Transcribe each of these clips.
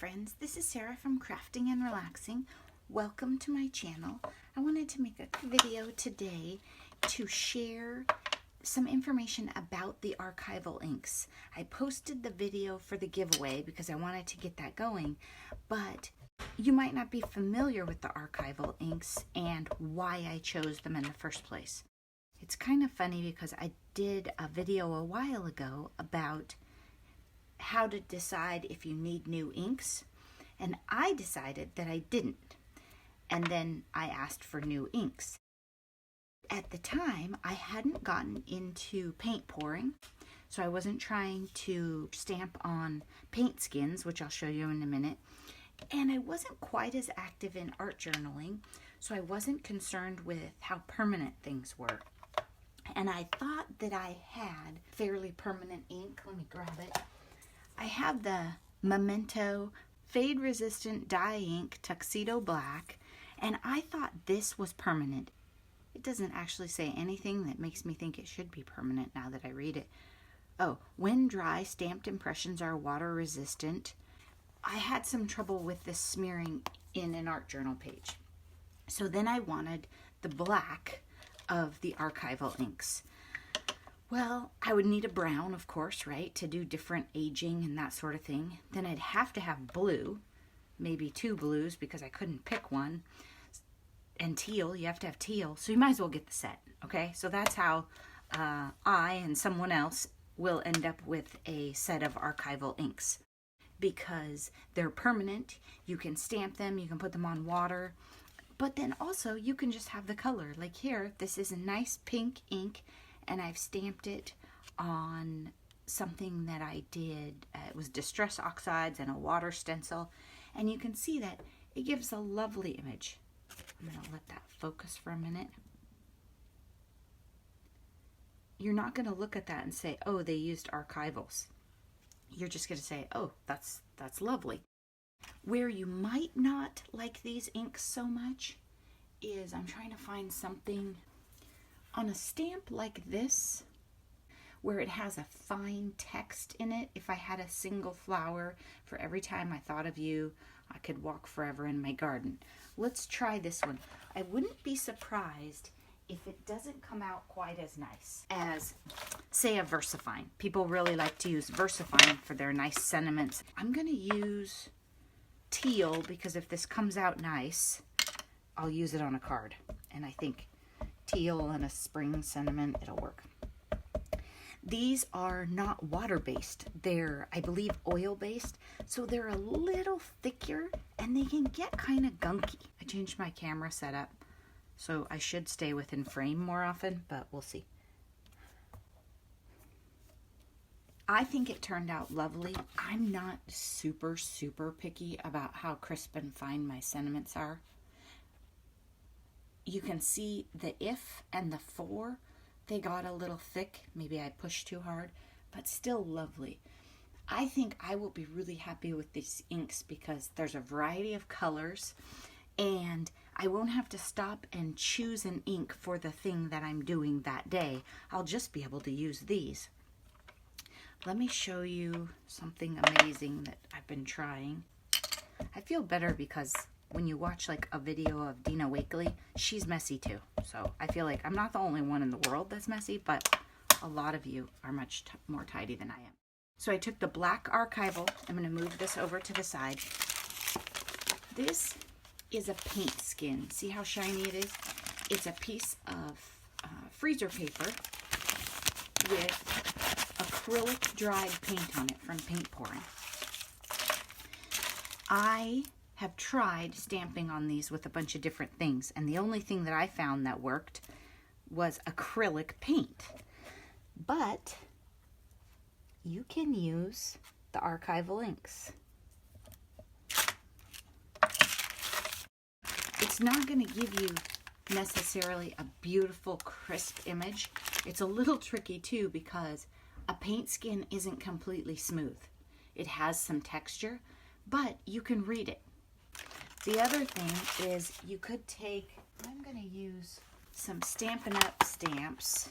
friends, this is Sarah from Crafting and Relaxing. Welcome to my channel. I wanted to make a video today to share some information about the archival inks. I posted the video for the giveaway because I wanted to get that going, but you might not be familiar with the archival inks and why I chose them in the first place. It's kind of funny because I did a video a while ago about how to decide if you need new inks, and I decided that I didn't, and then I asked for new inks. At the time, I hadn't gotten into paint pouring, so I wasn't trying to stamp on paint skins, which I'll show you in a minute, and I wasn't quite as active in art journaling, so I wasn't concerned with how permanent things were. And I thought that I had fairly permanent ink. Let me grab it. I have the Memento Fade Resistant Dye Ink Tuxedo Black, and I thought this was permanent. It doesn't actually say anything that makes me think it should be permanent now that I read it. Oh, when dry, stamped impressions are water resistant. I had some trouble with this smearing in an art journal page. So then I wanted the black of the archival inks. Well, I would need a brown, of course, right, to do different aging and that sort of thing. Then I'd have to have blue, maybe two blues because I couldn't pick one. And teal, you have to have teal, so you might as well get the set, okay? So that's how I and someone else will end up with a set of archival inks because they're permanent. You can stamp them, you can put them on water, but then also you can just have the color. Like here, this is a nice pink ink, and I've stamped it on something that I did. It was Distress Oxides and a water stencil, and you can see that it gives a lovely image. I'm going to let that focus for a minute. You're not going to look at that and say, oh, they used archivals. You're just going to say, oh, that's lovely. Where you might not like these inks so much is I'm trying to find something on a stamp like this where it has a fine text in it. If I had a single flower for every time I thought of you, I could walk forever in my garden. Let's try this one. I wouldn't be surprised if it doesn't come out quite as nice as, say, a VersaFine. People really like to use VersaFine for their nice sentiments. I'm going to use teal because if this comes out nice, I'll use it on a card. And I think teal and a spring sentiment, it'll work. These are not water-based. They're, I believe, oil-based, so they're a little thicker and they can get kind of gunky. I changed my camera setup, so I should stay within frame more often, but we'll see. I think it turned out lovely. I'm not super picky about how crisp and fine my sentiments are. You can see the if and the for, they got a little thick. Maybe I pushed too hard, but still lovely. I think I will be really happy with these inks because there's a variety of colors and I won't have to stop and choose an ink for the thing that I'm doing that day. I'll just be able to use these. Let me show you something amazing that I've been trying. I feel better because when you watch like a video of Dina Wakley, she's messy too. So I feel like I'm not the only one in the world that's messy, but a lot of you are much more tidy than I am. So I took the black archival. I'm going to move this over to the side. This is a paint skin. See how shiny it is? It's a piece of freezer paper with acrylic dried paint on it from paint pouring. I have tried stamping on these with a bunch of different things, and the only thing that I found that worked was acrylic paint. But you can use the archival inks. It's not going to give you necessarily a beautiful, crisp image. It's a little tricky too because a paint skin isn't completely smooth. It has some texture, but you can read it. The other thing is you could take, I'm going to use some Stampin' Up! Stamps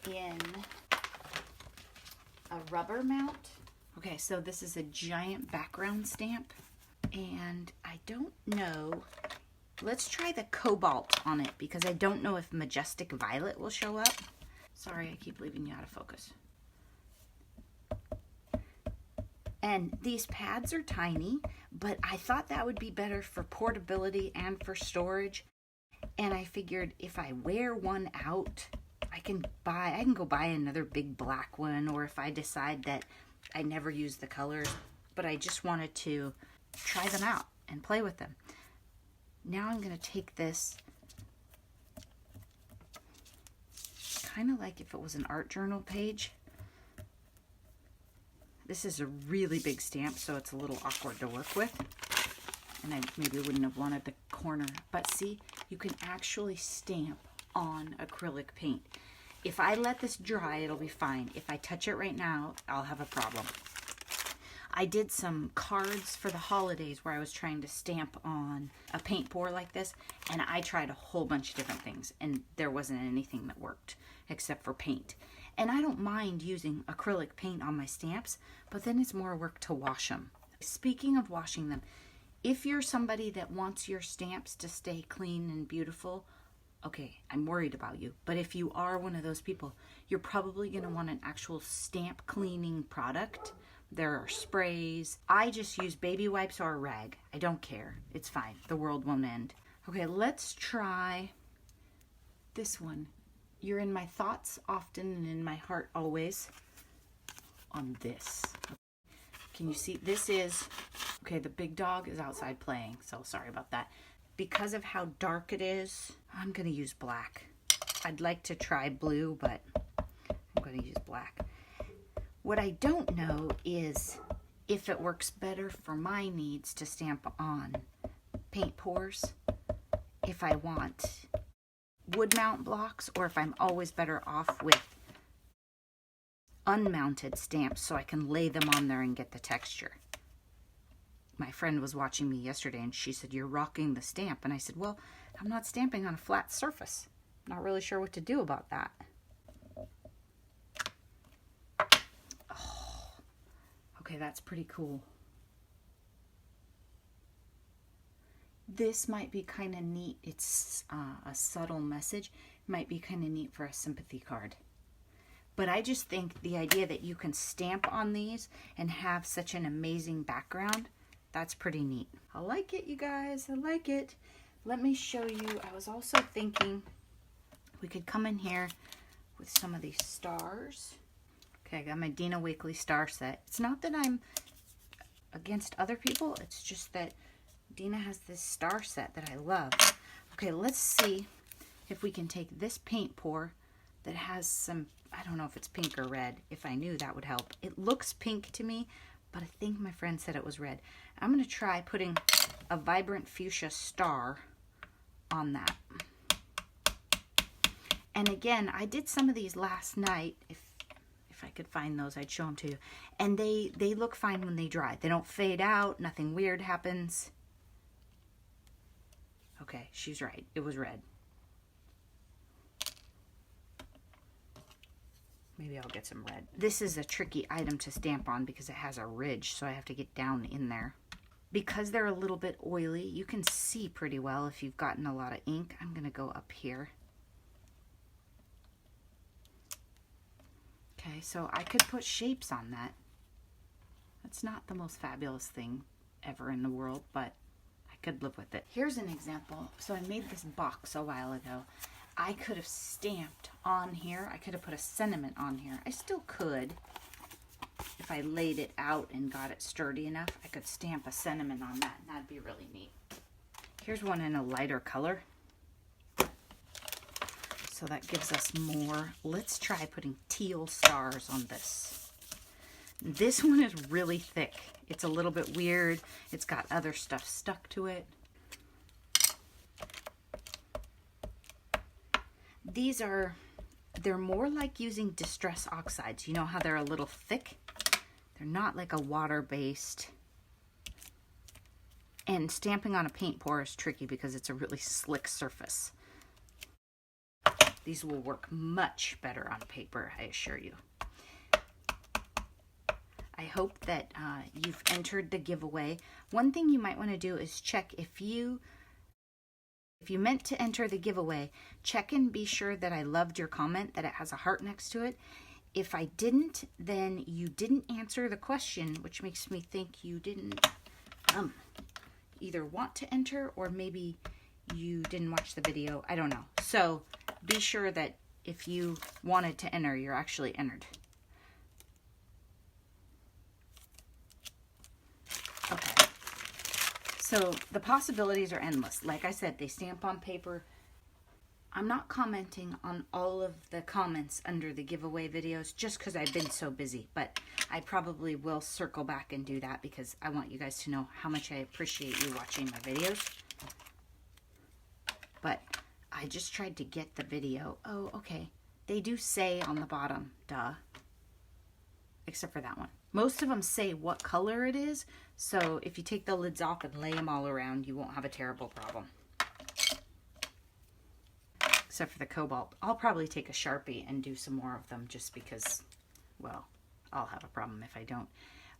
in a rubber mount. Okay, so this is a giant background stamp, and I don't know. Let's try the cobalt on it because I don't know if majestic violet will show up. Sorry, I keep leaving you out of focus. And these pads are tiny, but I thought that would be better for portability and for storage. And I figured if I wear one out, I can go buy another big black one, or if I decide that I never use the colors, but I just wanted to try them out and play with them. Now I'm going to take this, kind of like if it was an art journal page. This is a really big stamp, so it's a little awkward to work with. And I maybe wouldn't have wanted the corner. But see, you can actually stamp on acrylic paint. If I let this dry, it'll be fine. If I touch it right now, I'll have a problem. I did some cards for the holidays where I was trying to stamp on a paint pour like this, and I tried a whole bunch of different things, and there wasn't anything that worked except for paint. And I don't mind using acrylic paint on my stamps, but then it's more work to wash them. Speaking of washing them, if you're somebody that wants your stamps to stay clean and beautiful, okay, I'm worried about you. But if you are one of those people, you're probably going to want an actual stamp cleaning product. There are sprays. I just use baby wipes or a rag. I don't care. It's fine. The world won't end. Okay, let's try this one. You're in my thoughts often and in my heart always on this. Can you see? This is, okay, the big dog is outside playing, so sorry about that. Because of how dark it is, I'm going to use black. I'd like to try blue, but I'm going to use black. What I don't know is if it works better for my needs to stamp on paint pours, if I want wood mount blocks, or if I'm always better off with unmounted stamps so I can lay them on there and get the texture. My friend was watching me yesterday and she said, "You're rocking the stamp." And I said, "Well, I'm not stamping on a flat surface. I'm not really sure what to do about that." Oh, okay, that's pretty cool. This might be kind of neat. It's a subtle message. Might be kind of neat for a sympathy card. But I just think the idea that you can stamp on these and have such an amazing background, that's pretty neat. I like it, you guys. I like it. Let me show you. I was also thinking we could come in here with some of these stars. Okay, I got my Dina Wakley star set. It's not that I'm against other people. It's just that Dina has this star set that I love. Okay, let's see if we can take this paint pour that has some, I don't know if it's pink or red. If I knew, that would help. It looks pink to me, but I think my friend said it was red. I'm going to try putting a vibrant fuchsia star on that. And again, I did some of these last night. If I could find those, I'd show them to you. And they look fine when they dry. They don't fade out. Nothing weird happens. Okay, she's right. It was red. Maybe I'll get some red. This is a tricky item to stamp on because it has a ridge, so I have to get down in there. Because they're a little bit oily, you can see pretty well if you've gotten a lot of ink. I'm going to go up here. Okay, so I could put shapes on that. That's not the most fabulous thing ever in the world, but I could live with it. Here's an example. So I made this box a while ago. I could have stamped on here. I could have put a sentiment on here. I still could. If I laid it out and got it sturdy enough, I could stamp a sentiment on that, and that'd be really neat. Here's one in a lighter color. So that gives us more. Let's try putting teal stars on this. This one is really thick. It's a little bit weird. It's got other stuff stuck to it. These are, they're more like using distress oxides. You know how they're a little thick? They're not like a water-based. And stamping on a paint pour is tricky because it's a really slick surface. These will work much better on paper, I assure you. I hope that you've entered the giveaway. One thing you might want to do is check if you meant to enter the giveaway, check and be sure that I loved your comment, that it has a heart next to it. If I didn't, then you didn't answer the question, which makes me think you didn't either want to enter or maybe you didn't watch the video. I don't know. So be sure that if you wanted to enter, you're actually entered. Okay. So the possibilities are endless. Like I said, they stamp on paper. I'm not commenting on all of the comments under the giveaway videos just because I've been so busy, but I probably will circle back and do that because I want you guys to know how much I appreciate you watching my videos. But I just tried to get the video. Oh, okay. They do say on the bottom, duh. Except for that one. Most of them say what color it is, so if you take the lids off and lay them all around, you won't have a terrible problem. Except for the cobalt. I'll probably take a Sharpie and do some more of them just because, well, I'll have a problem if I don't.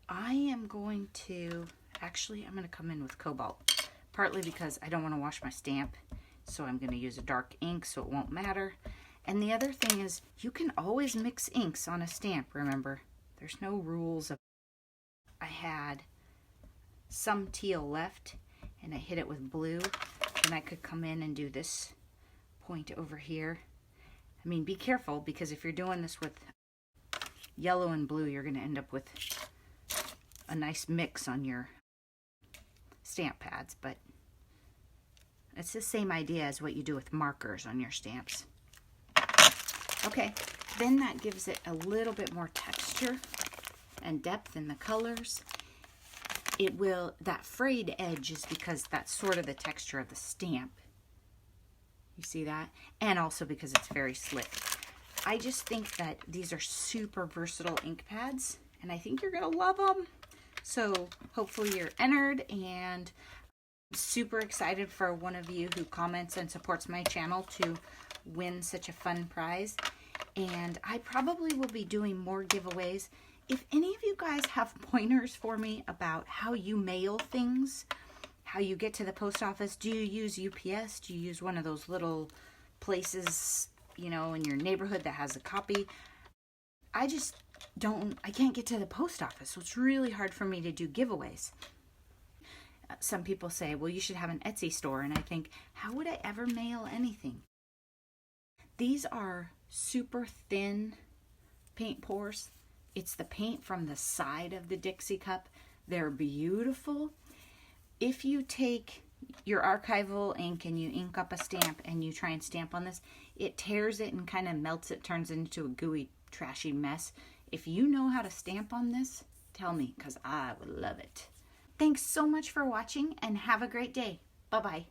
I am going to, actually, I'm going to come in with cobalt. Partly because I don't want to wash my stamp, so I'm going to use a dark ink so it won't matter. And the other thing is, you can always mix inks on a stamp, remember. There's no rules. I had some teal left, and I hit it with blue. And I could come in and do this point over here. I mean, be careful, because if you're doing this with yellow and blue, you're going to end up with a nice mix on your stamp pads. But it's the same idea as what you do with markers on your stamps. Okay, then that gives it a little bit more texture and depth in the colors. It will, that frayed edge is because that's sort of the texture of the stamp. You see that? And also because it's very slick. I just think that these are super versatile ink pads, and I think you're going to love them. So hopefully you're entered, and I'm super excited for one of you who comments and supports my channel to win such a fun prize. And I probably will be doing more giveaways. If any of you guys have pointers for me about how you mail things, how you get to the post office, do you use UPS? Do you use one of those little places, you know, in your neighborhood that has a copy? I can't get to the post office, so it's really hard for me to do giveaways. Some people say, well, you should have an Etsy store, and I think, how would I ever mail anything? These are super thin paint pours. It's the paint from the side of the Dixie cup. They're beautiful. If you take your archival ink and you ink up a stamp and you try and stamp on this, it tears it and kind of melts it, turns it into a gooey, trashy mess. If you know how to stamp on this, tell me, because I would love it. Thanks so much for watching, and have a great day. Bye-bye.